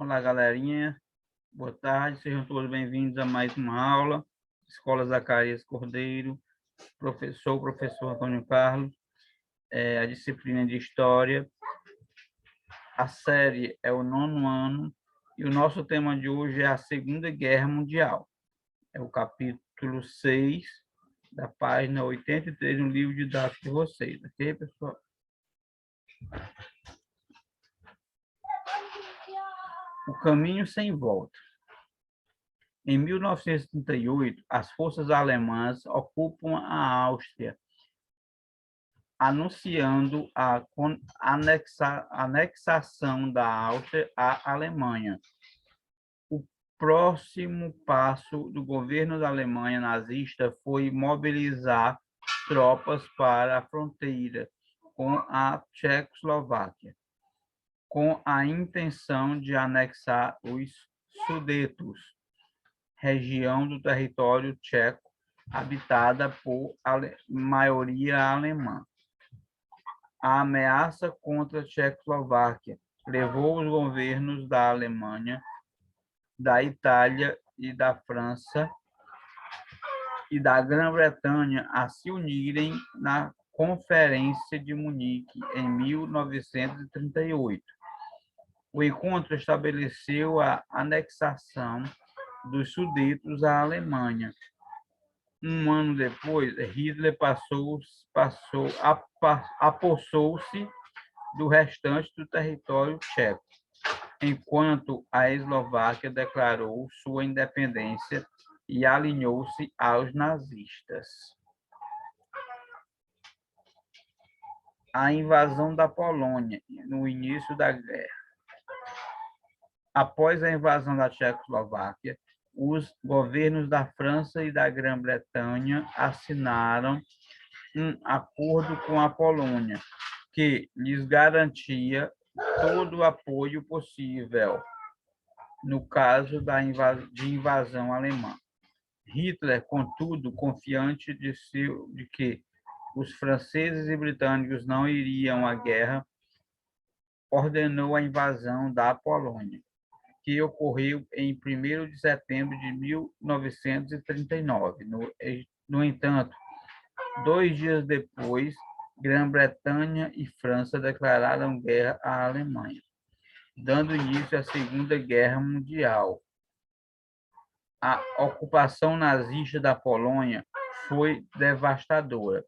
Olá, galerinha. Boa tarde. Sejam todos bem-vindos a mais uma aula. Escola Zacarias Cordeiro. Professor Antônio Carlos. A disciplina de História. A série é o 9º ano. E o nosso tema de hoje é a Segunda Guerra Mundial. É o capítulo 6, da página 83 no livro didático de vocês. Ok, pessoal? O caminho sem volta. Em 1938, as forças alemãs ocupam a Áustria, anunciando a anexação da Áustria à Alemanha. O próximo passo do governo da Alemanha nazista foi mobilizar tropas para a fronteira com a Tchecoslováquia, com a intenção de anexar os Sudetos, região do território tcheco habitada por maioria alemã. A ameaça contra a Tchecoslováquia levou os governos da Alemanha, da Itália e da França e da Grã-Bretanha a se unirem na Conferência de Munique em 1938. O encontro estabeleceu a anexação dos Sudetos à Alemanha. Um ano depois, Hitler apossou-se do restante do território tcheco, enquanto a Eslováquia declarou sua independência e alinhou-se aos nazistas. A invasão da Polônia no início da guerra. Após a invasão da Tchecoslováquia, os governos da França e da Grã-Bretanha assinaram um acordo com a Polônia, que lhes garantia todo o apoio possível no caso de invasão alemã. Hitler, contudo, confiante de que os franceses e britânicos não iriam à guerra, ordenou a invasão da Polônia, que ocorreu em 1º de setembro de 1939. No entanto, 2 dias depois, Grã-Bretanha e França declararam guerra à Alemanha, dando início à Segunda Guerra Mundial. A ocupação nazista da Polônia foi devastadora.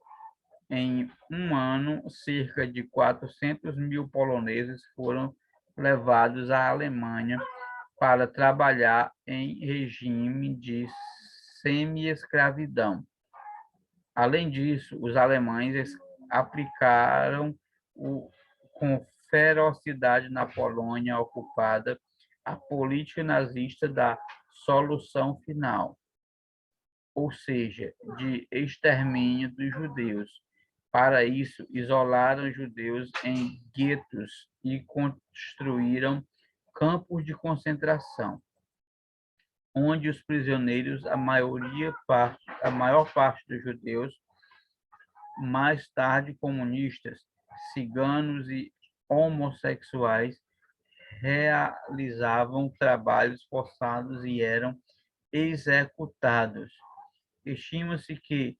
Em um ano, cerca de 400.000 poloneses foram levados à Alemanha para trabalhar em regime de semi-escravidão. Além disso, os alemães aplicaram com ferocidade na Polônia ocupada a política nazista da solução final, ou seja, de extermínio dos judeus. Para isso, isolaram os judeus em guetos e construíram campos de concentração, onde os prisioneiros, a maior parte dos judeus, mais tarde comunistas, ciganos e homossexuais, realizavam trabalhos forçados e eram executados. Estima-se que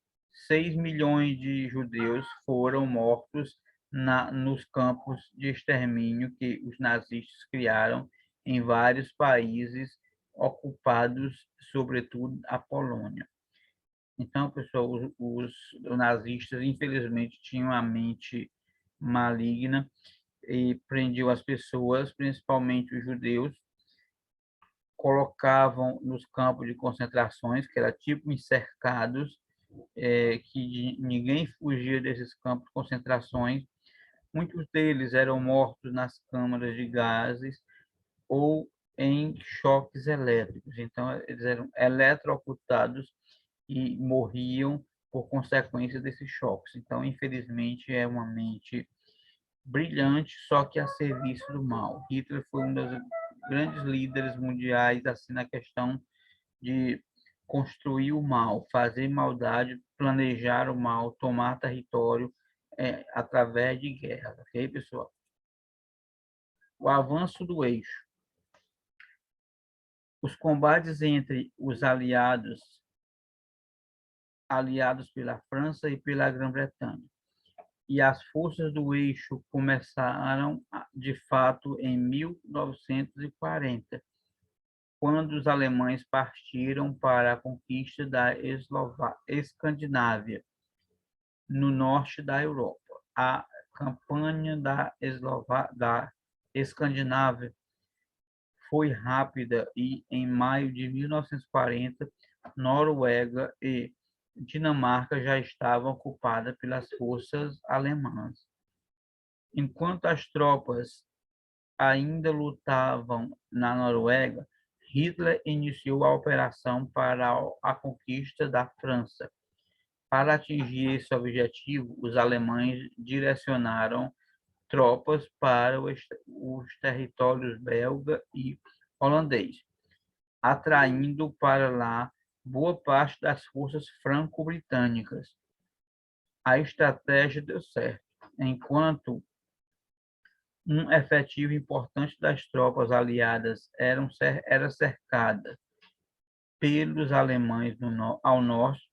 6 milhões de judeus foram mortos nos campos de extermínio que os nazistas criaram em vários países ocupados, sobretudo a Polônia. Então, pessoal, os nazistas, infelizmente, tinham a mente maligna e prendiam as pessoas, principalmente os judeus, colocavam nos campos de concentrações, que era tipo encercados, que ninguém fugia desses campos de concentrações. Muitos deles eram mortos nas câmaras de gases ou em choques elétricos. Então, eles eram eletrocutados e morriam por consequência desses choques. Então, infelizmente, é uma mente brilhante, só que a serviço do mal. Hitler foi um dos grandes líderes mundiais assim na questão de construir o mal, fazer maldade, planejar o mal, tomar território através de guerra, ok, pessoal? O avanço do eixo. Os combates entre os aliados pela França e pela Grã-Bretanha, e as forças do eixo começaram, de fato, em 1940, quando os alemães partiram para a conquista da Escandinávia, no norte da Europa. A campanha da Escandinávia foi rápida e, em maio de 1940, Noruega e Dinamarca já estavam ocupadas pelas forças alemãs. Enquanto as tropas ainda lutavam na Noruega, Hitler iniciou a operação para a conquista da França. Para atingir esse objetivo, os alemães direcionaram tropas para os territórios belga e holandês, atraindo para lá boa parte das forças franco-britânicas. A estratégia deu certo, enquanto um efetivo importante das tropas aliadas era cercada pelos alemães ao norte.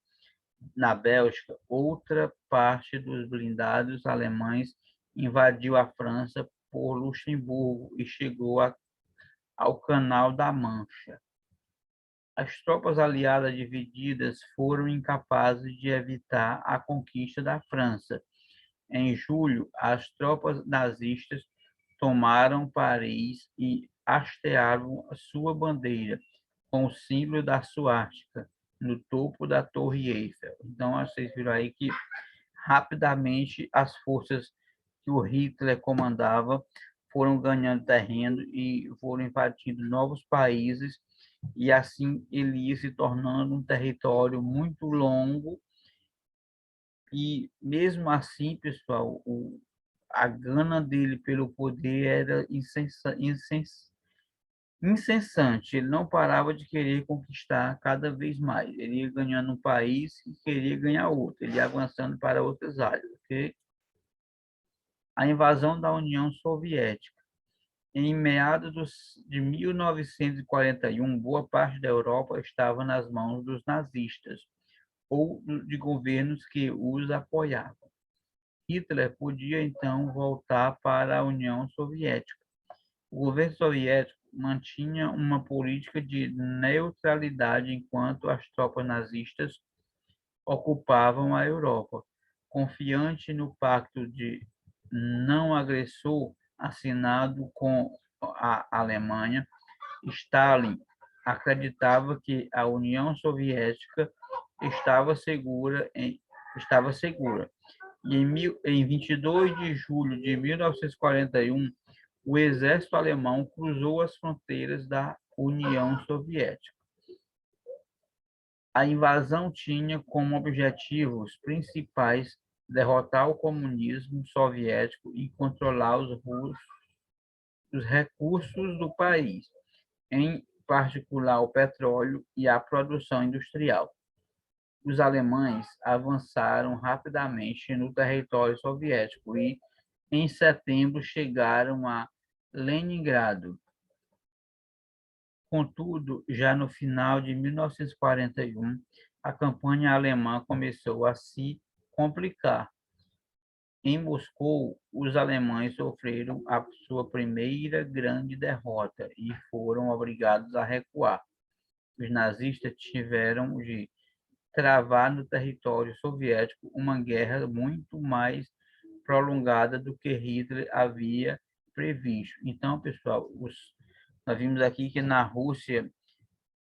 Na Bélgica, outra parte dos blindados alemães invadiu a França por Luxemburgo e chegou ao Canal da Mancha. As tropas aliadas divididas foram incapazes de evitar a conquista da França. Em julho, as tropas nazistas tomaram Paris e hastearam sua bandeira com o símbolo da suástica no topo da Torre Eiffel. Então, vocês viram aí que rapidamente as forças que o Hitler comandava foram ganhando terreno e foram invadindo novos países, e assim ele ia se tornando um território muito longo. E mesmo assim, pessoal, a gana dele pelo poder era incessante. Ele não parava de querer conquistar cada vez mais. Ele ia ganhando um país e queria ganhar outro. Ele ia avançando para outras áreas. Okay? A invasão da União Soviética. Em de 1941, boa parte da Europa estava nas mãos dos nazistas ou de governos que os apoiavam. Hitler podia, então, voltar para a União Soviética. O governo soviético mantinha uma política de neutralidade enquanto as tropas nazistas ocupavam a Europa. Confiante no pacto de não agressor assinado com a Alemanha, Stalin acreditava que a União Soviética estava segura. E em 22 de julho de 1941, o exército alemão cruzou as fronteiras da União Soviética. A invasão tinha como objetivos principais derrotar o comunismo soviético e controlar os recursos do país, em particular o petróleo e a produção industrial. Os alemães avançaram rapidamente no território soviético e, em setembro, chegaram a Leningrado. Contudo, já no final de 1941, a campanha alemã começou a se complicar. Em Moscou, os alemães sofreram a sua primeira grande derrota e foram obrigados a recuar. Os nazistas tiveram de travar no território soviético uma guerra muito mais prolongada do que Hitler havia previsto. Então, pessoal, nós vimos aqui que na Rússia,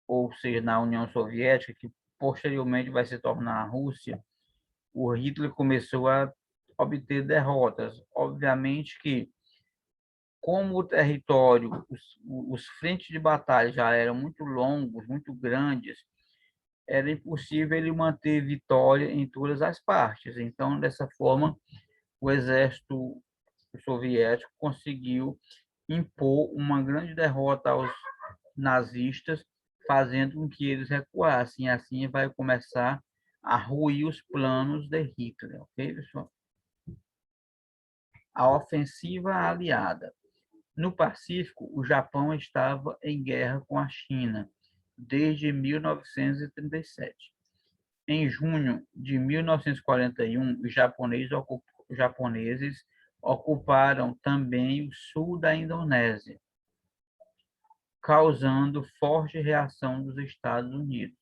ou seja, na União Soviética, que posteriormente vai se tornar a Rússia, o Hitler começou a obter derrotas. Obviamente que, como o território, os frentes de batalha já eram muito longos, muito grandes, era impossível ele manter vitória em todas as partes. Então, dessa forma, o exército soviético conseguiu impor uma grande derrota aos nazistas, fazendo com que eles recuassem. Assim vai começar a ruir os planos de Hitler, ok, pessoal? A ofensiva aliada. No Pacífico, o Japão estava em guerra com a China desde 1937. Em junho de 1941, os japoneses ocuparam também o sul da Indonésia, causando forte reação dos Estados Unidos,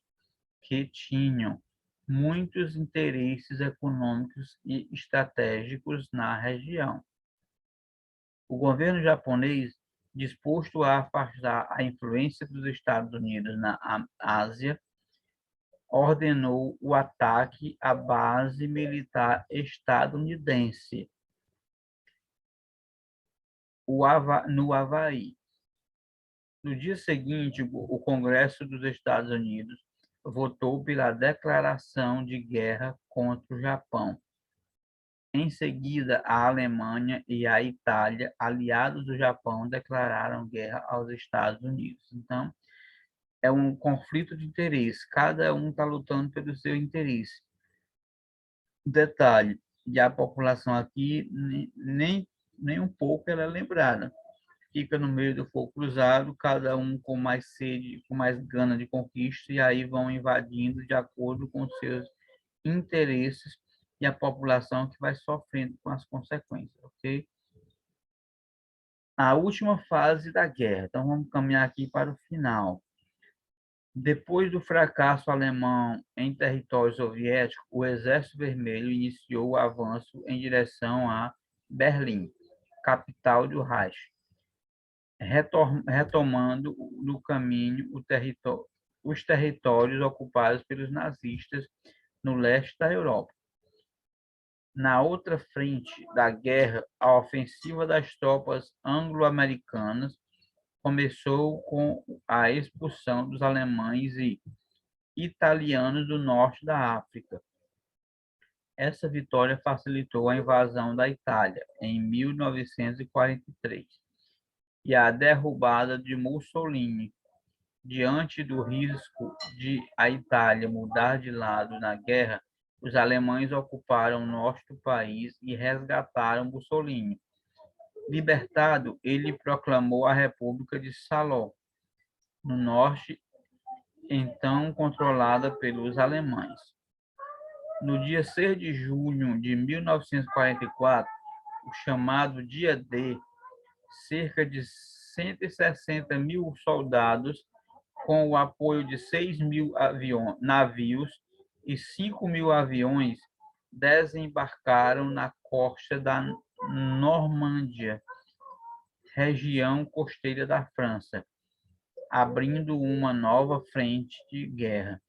que tinham muitos interesses econômicos e estratégicos na região. O governo japonês, disposto a afastar a influência dos Estados Unidos na Ásia, ordenou o ataque à base militar estadunidense no Havaí. No dia seguinte, o Congresso dos Estados Unidos votou pela declaração de guerra contra o Japão. Em seguida, a Alemanha e a Itália, aliados do Japão, declararam guerra aos Estados Unidos. Então, é um conflito de interesse. Cada um está lutando pelo seu interesse. Detalhe, e a população aqui nem um pouco ela é lembrada. Fica no meio do fogo cruzado, cada um com mais sede, com mais gana de conquista, e aí vão invadindo de acordo com seus interesses e a população que vai sofrendo com as consequências, ok? A última fase da guerra. Então, vamos caminhar aqui para o final. Depois do fracasso alemão em território soviético, o Exército Vermelho iniciou o avanço em direção a Berlim, capital do Reich, retomando no caminho os territórios ocupados pelos nazistas no leste da Europa. Na outra frente da guerra, a ofensiva das tropas anglo-americanas começou com a expulsão dos alemães e italianos do norte da África. Essa vitória facilitou a invasão da Itália em 1943 e a derrubada de Mussolini. Diante do risco de a Itália mudar de lado na guerra, os alemães ocuparam o norte do país e resgataram Mussolini. Libertado, ele proclamou a República de Salò, no norte, então controlada pelos alemães. No dia 6 de junho de 1944, o chamado Dia D, cerca de 160 mil soldados, com o apoio de 6 mil navios e 5 mil aviões, desembarcaram na costa da Normândia, região costeira da França, abrindo uma nova frente de guerra.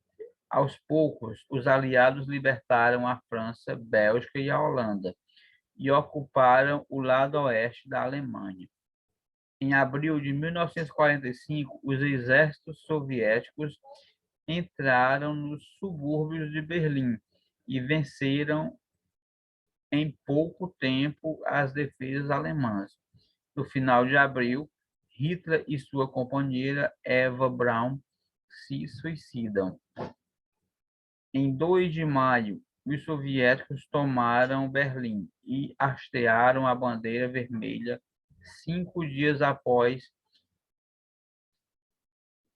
Aos poucos, os aliados libertaram a França, Bélgica e a Holanda e ocuparam o lado oeste da Alemanha. Em abril de 1945, os exércitos soviéticos entraram nos subúrbios de Berlim e venceram em pouco tempo as defesas alemãs. No final de abril, Hitler e sua companheira Eva Braun se suicidam. Em 2 de maio, os soviéticos tomaram Berlim e hastearam a bandeira vermelha 5 dias após,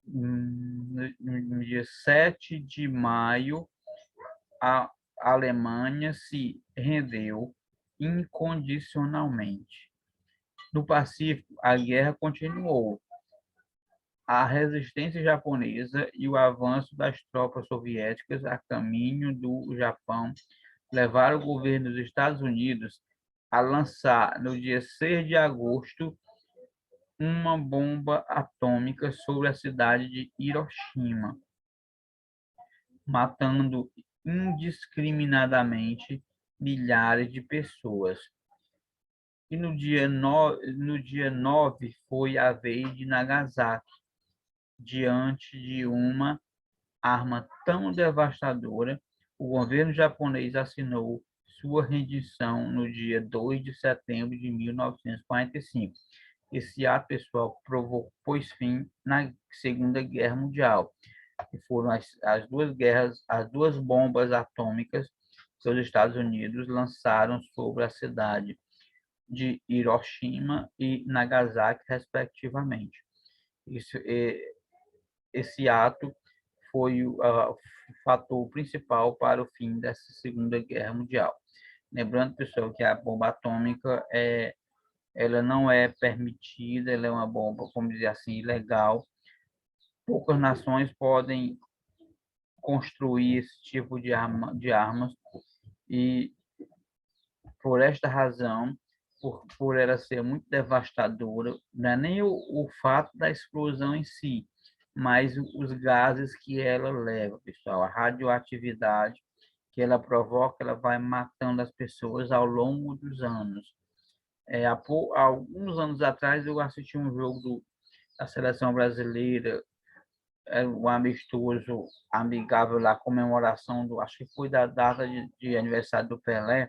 no dia 7 de maio, a Alemanha se rendeu incondicionalmente. No Pacífico, a guerra continuou. A resistência japonesa e o avanço das tropas soviéticas a caminho do Japão levaram o governo dos Estados Unidos a lançar, no dia 6 de agosto, uma bomba atômica sobre a cidade de Hiroshima, matando indiscriminadamente milhares de pessoas. E no dia 9 foi a vez de Nagasaki, diante de uma arma tão devastadora, o governo japonês assinou sua rendição no dia 2 de setembro de 1945. Esse ato pessoal pôs fim na Segunda Guerra Mundial, que foram as duas bombas atômicas que os Estados Unidos lançaram sobre a cidade de Hiroshima e Nagasaki, respectivamente. Isso esse ato foi o fator principal para o fim dessa Segunda Guerra Mundial. Lembrando, pessoal, que a bomba atômica ela não é permitida, ela é uma bomba, como dizer assim, ilegal. Poucas nações podem construir esse tipo de armas e, por esta razão, por ela ser muito devastadora, não é nem o fato da explosão em si, mas os gases que ela leva, pessoal, a radioatividade que ela provoca, ela vai matando as pessoas ao longo dos anos. Há alguns anos atrás, eu assisti um jogo da seleção brasileira, era um amistoso, amigável lá, comemoração acho que foi da data de aniversário do Pelé,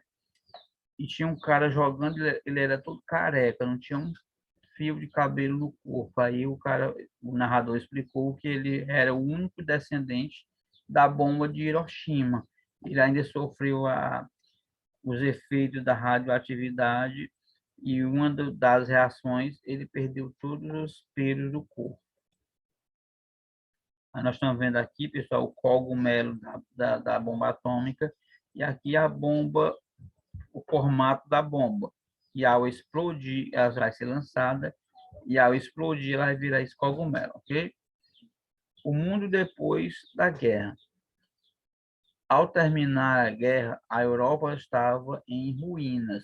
e tinha um cara jogando, ele era todo careca, não tinha um fio de cabelo no corpo. Aí o narrador explicou que ele era o único descendente da bomba de Hiroshima. Ele ainda sofreu os efeitos da radioatividade e uma das reações, ele perdeu todos os pelos do corpo. Aí nós estamos vendo aqui, pessoal, o cogumelo da bomba atômica e aqui a bomba, o formato da bomba. E ao explodir, ela vai ser lançada e ao explodir, ela vai virar esse cogumelo, ok? O mundo depois da guerra. Ao terminar a guerra, a Europa estava em ruínas.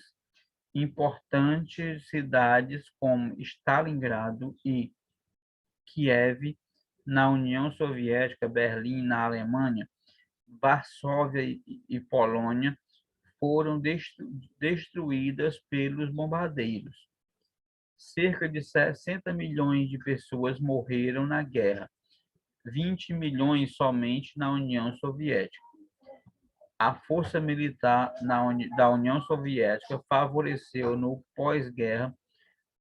Importantes cidades como Stalingrado e Kiev, na União Soviética, Berlim, na Alemanha, Varsóvia e Polônia, foram destruídas pelos bombardeiros. Cerca de 60 milhões de pessoas morreram na guerra, 20 milhões somente na União Soviética. A força militar da União Soviética favoreceu no pós-guerra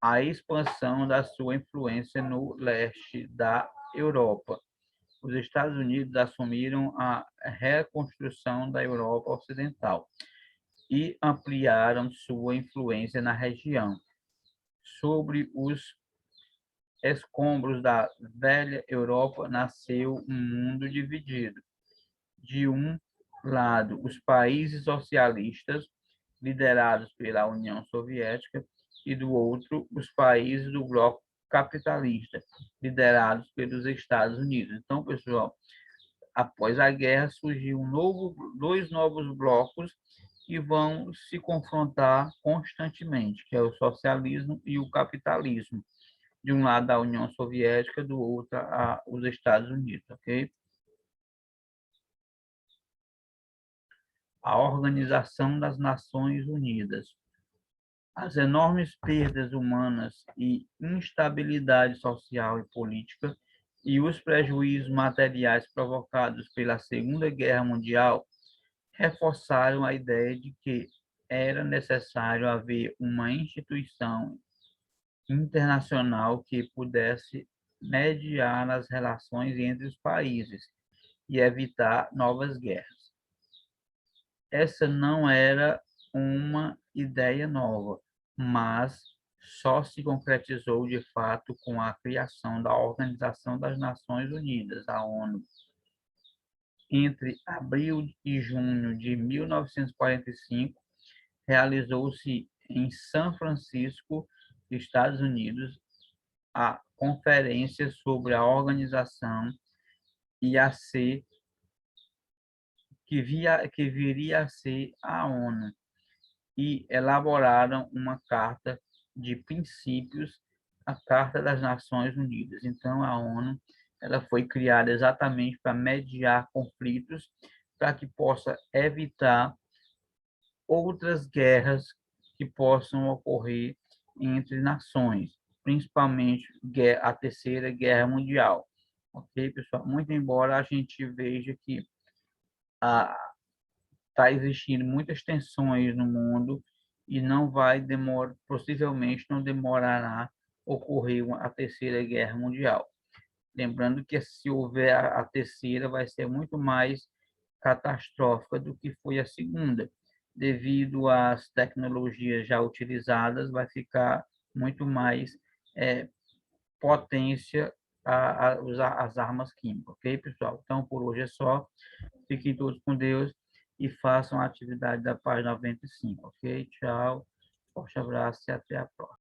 a expansão da sua influência no leste da Europa. Os Estados Unidos assumiram a reconstrução da Europa Ocidental e ampliaram sua influência na região. Sobre os escombros da velha Europa nasceu um mundo dividido. De um lado, os países socialistas, liderados pela União Soviética, e do outro, os países do bloco capitalista, liderados pelos Estados Unidos. Então, pessoal, após a guerra, surgiu dois novos blocos que vão se confrontar constantemente, que é o socialismo e o capitalismo. De um lado, a União Soviética, do outro, os Estados Unidos, ok? A Organização das Nações Unidas. As enormes perdas humanas e instabilidade social e política e os prejuízos materiais provocados pela Segunda Guerra Mundial reforçaram a ideia de que era necessário haver uma instituição internacional que pudesse mediar as relações entre os países e evitar novas guerras. Essa não era uma ideia nova, mas só se concretizou de fato com a criação da Organização das Nações Unidas, a ONU. Entre abril e junho de 1945, realizou-se em São Francisco, Estados Unidos, a Conferência sobre a Organização IAC, que viria a ser a ONU, e elaboraram uma carta de princípios, a Carta das Nações Unidas. Então, a ONU ela foi criada exatamente para mediar conflitos, para que possa evitar outras guerras que possam ocorrer entre nações, principalmente a Terceira Guerra Mundial. Ok, pessoal? Muito embora a gente veja que está existindo muitas tensões no mundo e não vai demorar, possivelmente não demorará ocorrer a Terceira Guerra Mundial. Lembrando que se houver a terceira, vai ser muito mais catastrófica do que foi a segunda, devido às tecnologias já utilizadas, vai ficar muito mais potência a usar as armas químicas, ok, pessoal? Então, por hoje é só. Fiquem todos com Deus e façam a atividade da página 95, ok? Tchau, forte abraço e até a próxima.